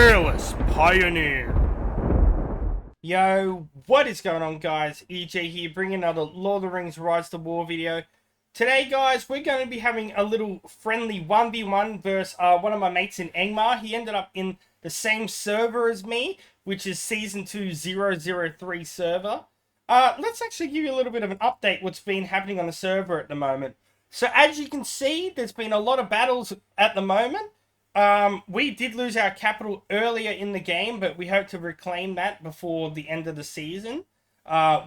fearless pioneer. Yo, what is going on, guys? EJ here, bringing another Lord of the Rings Rise to War video. Today, guys, we're going to be having a little friendly 1v1 versus one of my mates in Angmar. He ended up in the same server as me, which is Season 2 003 server. Let's actually give you a little bit of an update what's been happening on the server at the moment. So, as you can see, there's been a lot of battles at the moment. We did lose our capital earlier in the game, but we hope to reclaim that before the end of the season.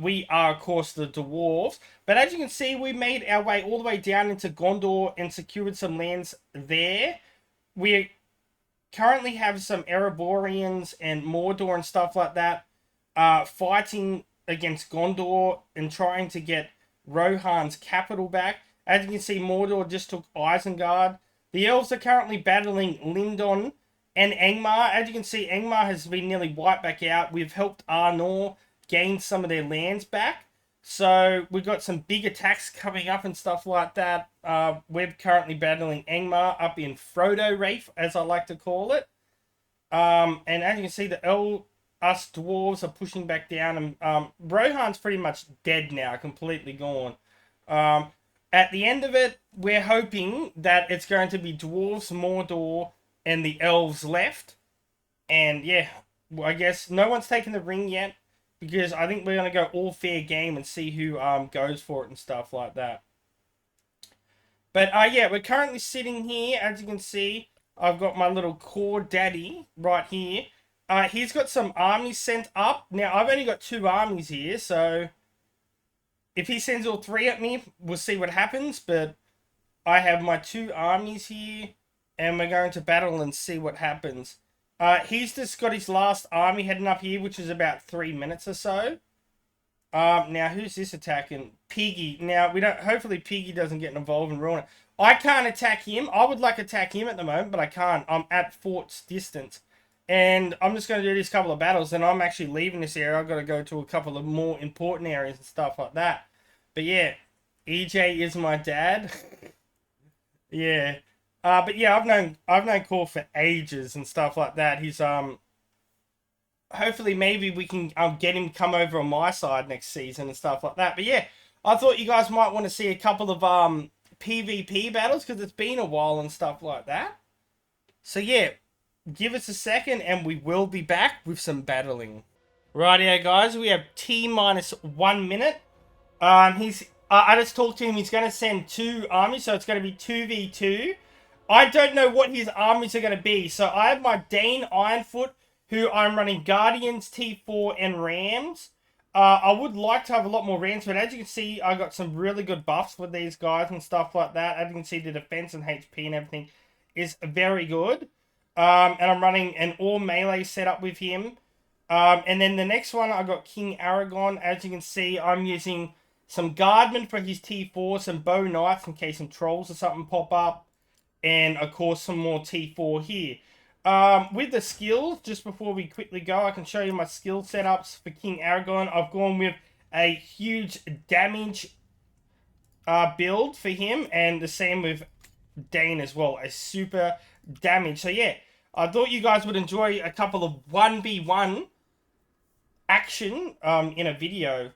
We are, of course, the dwarves. But as you can see, we made our way all the way down into Gondor and secured some lands there. We currently have some Ereborians and Mordor and stuff like that fighting against Gondor and trying to get Rohan's capital back. As you can see, Mordor just took Isengard. The elves are currently battling Lindon and Angmar. As you can see, Angmar has been nearly wiped back out. We've helped Arnor gain some of their lands back. So we've got some big attacks coming up and stuff like that. We're currently battling Angmar up in Frodo Wraith, as I like to call it. And as you can see, us dwarves are pushing back down. And Rohan's pretty much dead now, completely gone. At the end of it, we're hoping that it's going to be dwarves, Mordor, and the elves left. And yeah, I guess no one's taken the ring yet, because I think we're going to go all fair game and see who goes for it and stuff like that. But yeah, we're currently sitting here. As you can see, I've got my little core daddy right here. He's got some armies sent up. Now, I've only got 2 armies here, so if he sends all 3 at me, we'll see what happens. But I have my 2 armies here, and we're going to battle and see what happens. He's just got his last army heading up here, which is about 3 minutes or so. Now, who's this attacking? Piggy. Now, hopefully Piggy doesn't get involved and ruin it. I can't attack him. I would like to attack him at the moment, but I can't. I'm at fort's distance. And I'm just going to do these couple of battles, and I'm actually leaving this area. I've got to go to a couple of more important areas and stuff like that. But yeah, EJ is my dad. Yeah. But yeah, I've known Cor for ages and stuff like that. He's hopefully maybe we can get him come over on my side next season and stuff like that. But yeah, I thought you guys might want to see a couple of PvP battles, because it's been a while and stuff like that. So yeah, give us a second and we will be back with some battling. Rightio, guys, we have T-minus 1 minute. I just talked to him. He's going to send 2 armies, so it's going to be 2v2. I don't know what his armies are going to be. So I have my DAIN Ironfoot, who I'm running Guardians, T4, and Rams. I would like to have a lot more Rams, but as you can see, I got some really good buffs with these guys and stuff like that. As you can see, the defense and HP and everything is very good. And I'm running an all melee setup with him. And then the next one, I got King Aragon. As you can see, I'm using some Guardmen for his T4, some Bow Knights in case some Trolls or something pop up, and of course some more T4 here. With the skills, just before we quickly go, I can show you my skill setups for King Aragon. I've gone with a huge damage build for him, and the same with DAIN as well, a super damage. So yeah, I thought you guys would enjoy a couple of 1v1 action in a video.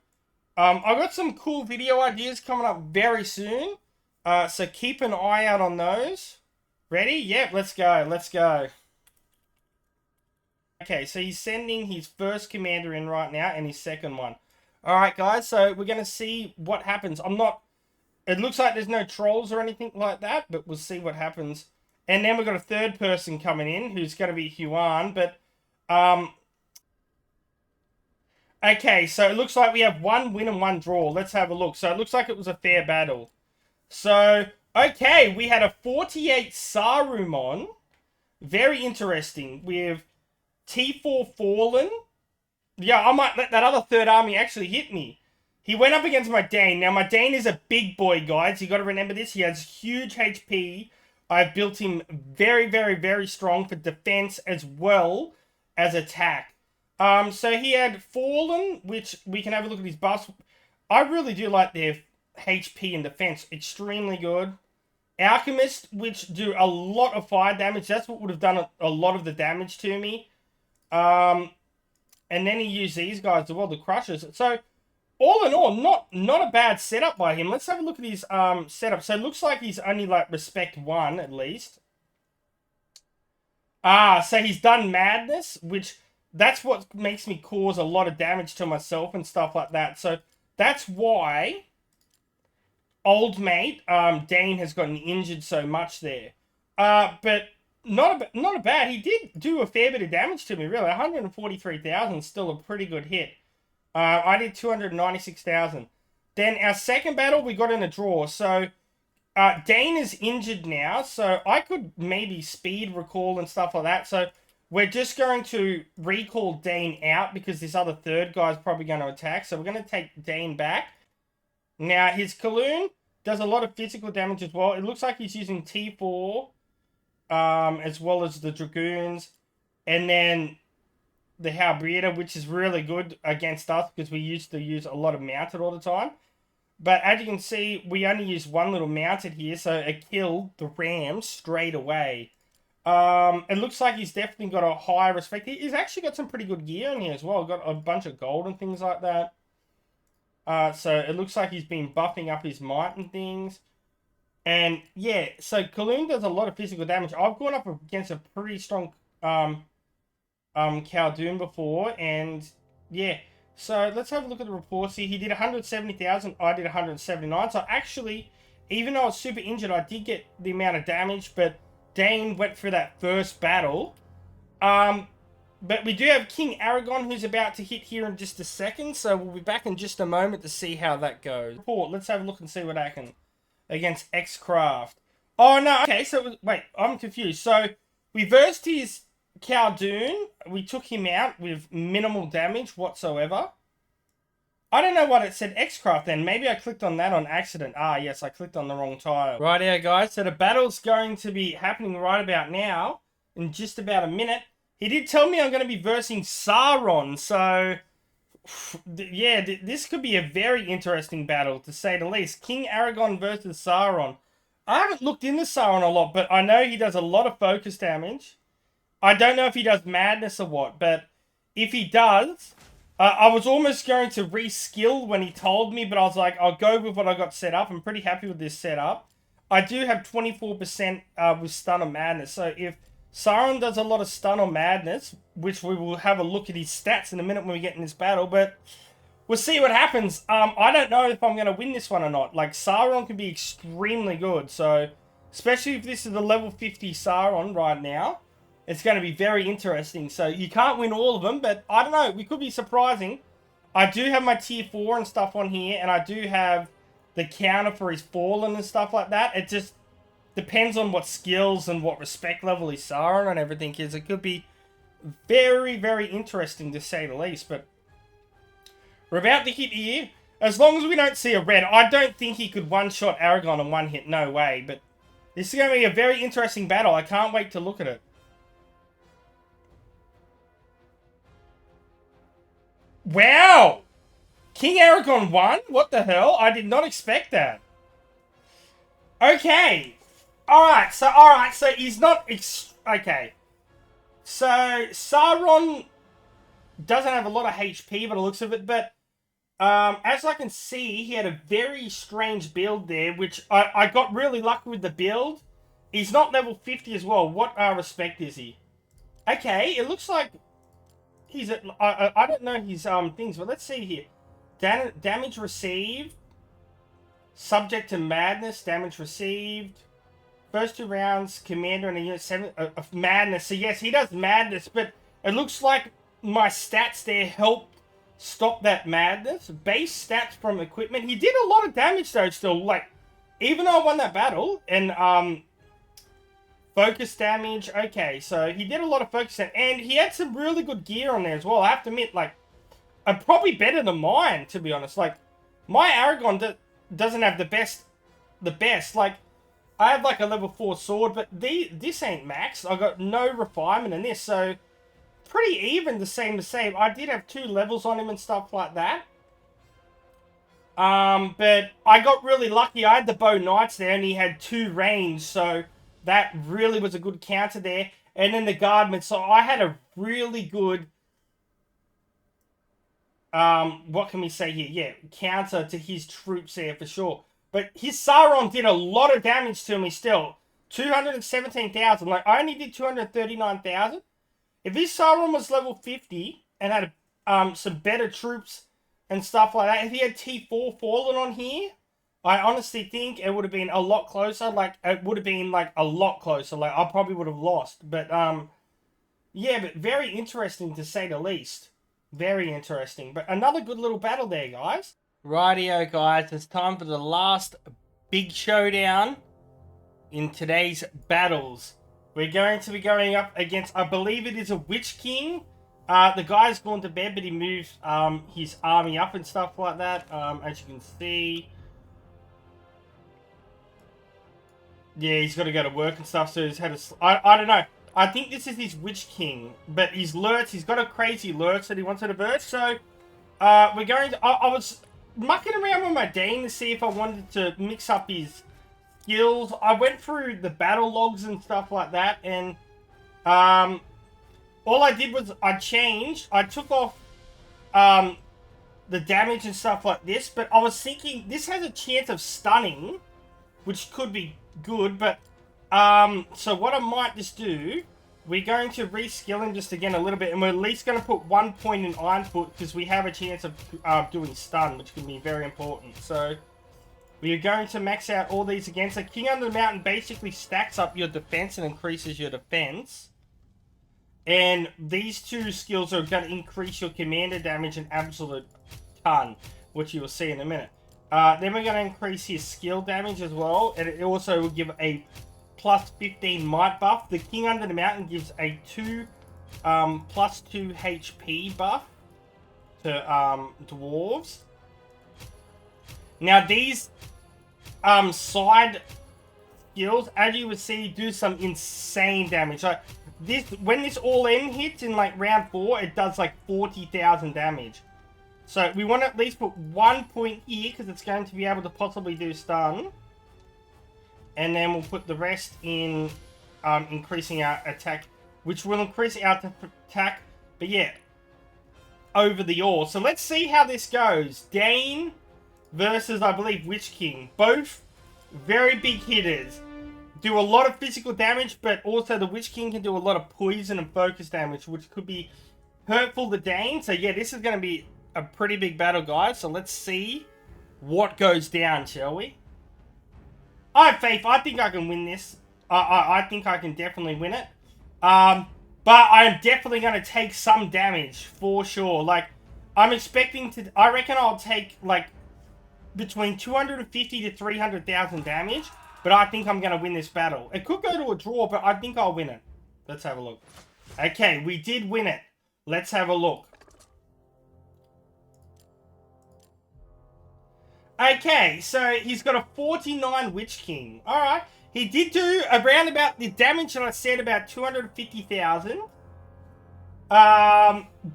I've got some cool video ideas coming up very soon, so keep an eye out on those. Ready? Yep, let's go, let's go. Okay, so he's sending his first commander in right now and his second one. Alright, guys, so we're going to see what happens. It looks like there's no trolls or anything like that, but we'll see what happens. And then we've got a third person coming in, who's going to be Huan, but okay, so it looks like we have 1 win and 1 draw. Let's have a look. So it looks like it was a fair battle. So, okay, we had a 48 Saruman. Very interesting. With T4 Fallen. Yeah, I might let that other third army actually hit me. He went up against my DAIN. Now, my DAIN is a big boy, guys. You got to remember this. He has huge HP. I've built him very, very, very strong for defense as well as attack. So he had Fallen, which we can have a look at his buffs. I really do like their HP and defense. Extremely good. Alchemist, which do a lot of fire damage. That's what would have done a lot of the damage to me. And then he used these guys as well, the crushers. So, all in all, not a bad setup by him. Let's have a look at his setup. So, it looks like he's only, like, respect 1, at least. So he's done Madness, which that's what makes me cause a lot of damage to myself and stuff like that. So, that's why old mate, DAIN has gotten injured so much there. But not a bad. He did do a fair bit of damage to me, really. 143,000 is still a pretty good hit. I did 296,000. Then our second battle, we got in a draw. So DAIN is injured now, so I could maybe speed recall and stuff like that. So we're just going to recall DAIN out because this other third guy's probably going to attack. So we're going to take DAIN back. Now, his Khaldooon does a lot of physical damage as well. It looks like he's using T4, as well as the Dragoons. And then the Halberdier, which is really good against us because we used to use a lot of mounted all the time. But as you can see, we only use one little mounted here, so it killed the ram straight away. It looks like he's definitely got a high respect. He's actually got some pretty good gear in here as well. Got a bunch of gold and things like that. So it looks like he's been buffing up his might and things. And yeah, so Khaldooon does a lot of physical damage. I've gone up against a pretty strong KHALDOON before, and yeah. So let's have a look at the reports here. He did 170,000, I did 179. So actually, even though I was super injured, I did get the amount of damage, but DAIN went through that first battle. But we do have King Aragon, who's about to hit here in just a second, so we'll be back in just a moment to see how that goes. Report, let's have a look and see what happened against X-Craft. Oh, no, okay, so, wait, I'm confused. So, we versed his KHALDOON, we took him out with minimal damage whatsoever. I don't know what it said X-Craft then. Maybe I clicked on that on accident. Ah, yes, I clicked on the wrong tile. Right here, guys, so the battle's going to be happening right about now, in just about a minute. He did tell me I'm going to be versing SAURON, so yeah, this could be a very interesting battle, to say the least. King Aragon versus SAURON. I haven't looked into SAURON a lot, but I know he does a lot of focus damage. I don't know if he does Madness or what, but if he does, I was almost going to reskill when he told me, but I was like, I'll go with what I got set up. I'm pretty happy with this setup. I do have 24% with Stun or Madness, so if SAURON does a lot of Stun or Madness, which we will have a look at his stats in a minute when we get in this battle, but we'll see what happens. I don't know if I'm going to win this one or not. Like, SAURON can be extremely good, so especially if this is the level 50 SAURON right now, it's going to be very interesting. So you can't win all of them, but I don't know, we could be surprising. I do have my tier 4 and stuff on here, and I do have the counter for his Fallen and stuff like that. It just depends on what skills and what respect level his SAURON and everything is. It could be very, very interesting to say the least. But we're about to hit here. As long as we don't see a red, I don't think he could one-shot Aragon in one hit. No way. But this is going to be a very interesting battle. I can't wait to look at it. Wow! King Aragon won? What the hell? I did not expect that. Okay. Alright, so he's not... okay. So, SAURON doesn't have a lot of HP by the looks of it, but as I can see, he had a very strange build there, which I got really lucky with the build. He's not level 50 as well. What respect is he? Okay, it looks like he's at... I don't know his things, but let's see here. Damage received. Subject to Madness, damage received. First 2 rounds, commander and a unit 7 of Madness. So yes, he does Madness, but it looks like my stats there helped stop that Madness. Base stats from equipment. He did a lot of damage though still. Like, even though I won that battle, and focus damage. Okay, so he did a lot of focus damage. And he had some really good gear on there as well. I have to admit, like, probably better than mine, to be honest. Like, my Aragon doesn't have the best. Like, I have like a level 4 sword, but this ain't max. I got no refinement in this, so pretty even the same. I did have 2 levels on him and stuff like that. But I got really lucky. I had the Bow Knights there, and he had 2 range, so that really was a good counter there. and then the guardman. So I had a really good, what can we say here? Yeah, counter to his troops there for sure. But his Sauron did a lot of damage to me still. 217,000. Like, I only did 239,000. If this Sauron was level 50 and had some better troops and stuff like that, if he had T4 fallen on here, I honestly think it would have been a lot closer. Like, it would have been, like, a lot closer. Like, I probably would have lost. But, yeah, but very interesting to say the least. Very interesting. But another good little battle there, guys. Rightio, guys. It's time for the last big showdown in today's battles. We're going to be going up against, I believe it is a Witch King. The guy's gone to bed, but he moved his army up and stuff like that. As you can see. Yeah, he's got to go to work and stuff, so he's had a... I don't know. I think this is his Witch King, but his lurks, he's got a crazy lurks that he wants to divert, so we're going to... I was mucking around with my DAIN to see if I wanted to mix up his skills. I went through the battle logs and stuff like that, and all I did was I took off the damage and stuff like this, but I was thinking this has a chance of stunning, which could be good, but so what I might just do, we're going to reskill him just again a little bit, and we're at least going to put 1 point in Iron Foot because we have a chance of doing stun, which can be very important. So we are going to max out all these again. So King Under the Mountain basically stacks up your defense and increases your defense. And these two skills are going to increase your commander damage an absolute ton, which you will see in a minute. Then we're going to increase his skill damage as well, and it also will give a plus 15 might buff. The King Under the Mountain gives a plus 2 HP buff to dwarves. Now these side skills, as you would see, do some insane damage. Like this, when this all in hits in like round 4, it does like 40,000 damage. So we want to at least put 1 point here because it's going to be able to possibly do stun. And then we'll put the rest in increasing our attack, which will increase our attack, but yeah, over the ore. So let's see how this goes. DAIN versus, I believe, Witch King. Both very big hitters. Do a lot of physical damage, but also the Witch King can do a lot of poison and focus damage, which could be hurtful to DAIN. So yeah, this is going to be a pretty big battle, guys. So let's see what goes down, shall we? I have faith. I think I can win this. I think I can definitely win it. But I am definitely going to take some damage for sure. Like, I'm expecting to... I reckon I'll take, like, between 250 to 300,000 damage. But I think I'm going to win this battle. It could go to a draw, but I think I'll win it. Let's have a look. Okay, we did win it. Let's have a look. Okay, so he's got a 49 Witch King. Alright. He did do around about the damage that I said, about 250,000.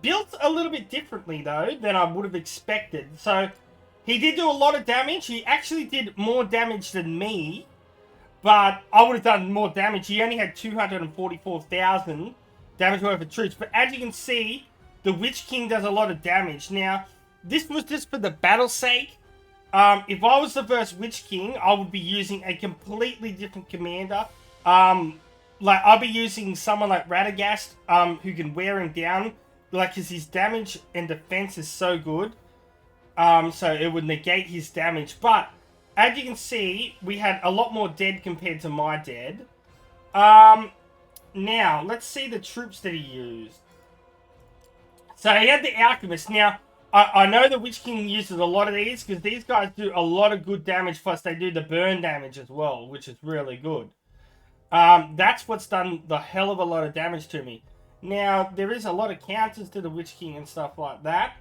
Built a little bit differently, though, than I would have expected. So, he did do a lot of damage. He actually did more damage than me. But I would have done more damage. He only had 244,000 damage worth of troops. But as you can see, the Witch King does a lot of damage. Now, this was just for the battle's sake. If I was the first Witch King, I would be using a completely different commander. Like, I'll be using someone like Radagast, who can wear him down. Like, because his damage and defense is so good. So it would negate his damage. But, as you can see, we had a lot more dead compared to my dead. Now, let's see the troops that he used. So, he had the Alchemist. Now, I know the Witch King uses a lot of these, because these guys do a lot of good damage, plus they do the burn damage as well, which is really good. That's what's done the hell of a lot of damage to me. Now, there is a lot of counters to the Witch King and stuff like that.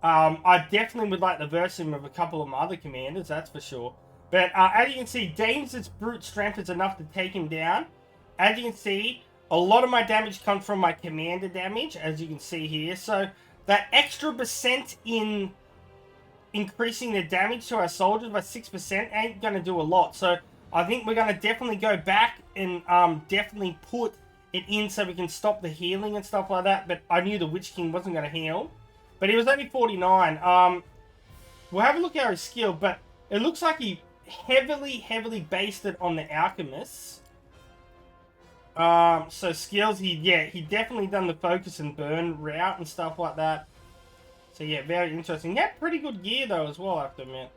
I definitely would like to verse him with a couple of my other commanders, that's for sure. But as you can see, DAIN's brute strength is enough to take him down. As you can see, a lot of my damage comes from my commander damage, as you can see here. So, that extra % in increasing the damage to our soldiers by 6% ain't going to do a lot. So, I think we're going to definitely go back and definitely put it in so we can stop the healing and stuff like that. But I knew the Witch King wasn't going to heal. But he was only 49. We'll have a look at his skill, but it looks like he heavily based it on the Alchemists. So skills, he definitely done the focus and burn route and stuff like that. So yeah, very interesting. He had pretty good gear though as well, I have to admit.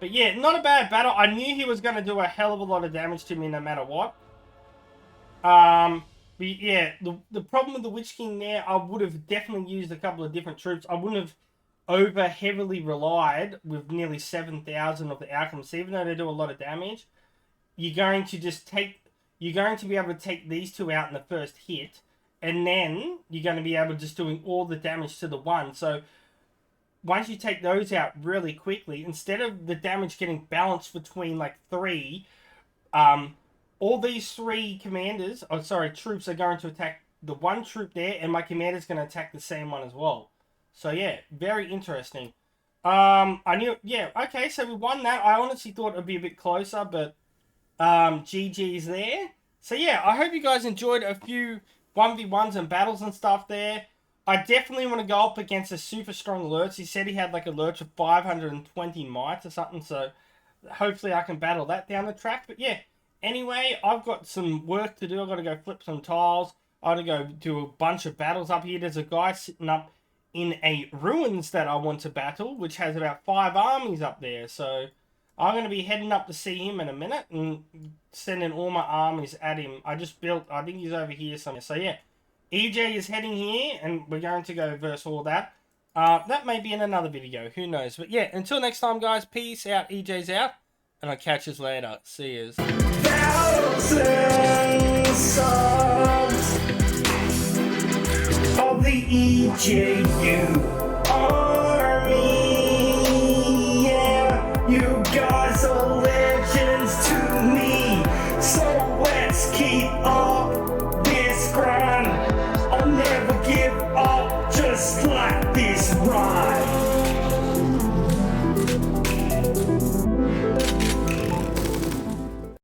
But yeah, not a bad battle. I knew he was going to do a hell of a lot of damage to me no matter what. But yeah, the problem with the Witch King there, I would have definitely used a couple of different troops. I wouldn't have over heavily relied with nearly 7,000 of the Alchemists, even though they do a lot of damage. You're going to be able to take these two out in the first hit, and then you're going to be able to just doing all the damage to the one. So once you take those out really quickly, instead of the damage getting balanced between like three, all these three troops are going to attack the one troop there, and my commander's going to attack the same one as well. So yeah, very interesting. Okay, so we won that. I honestly thought it would be a bit closer, but GG's there. So yeah, I hope you guys enjoyed a few 1v1s and battles and stuff there. I definitely want to go up against a super strong Lurch. He said he had like a Lurch of 520 mites or something, so hopefully I can battle that down the track. But yeah, anyway, I've got some work to do. I've got to go flip some tiles. I've got to go do a bunch of battles up here. There's a guy sitting up in a ruins that I want to battle, which has about 5 armies up there. So I'm going to be heading up to see him in a minute and sending all my armies at him. I think he's over here somewhere. So yeah, EJ is heading here, and we're going to go verse all that. That may be in another video, who knows. But yeah, until next time, guys, peace out, EJ's out, and I'll catch you later. See yous. Thousands subs of the EJU army, yeah, you guys are legends to me, so let's keep up this grind. I'll never give up, just like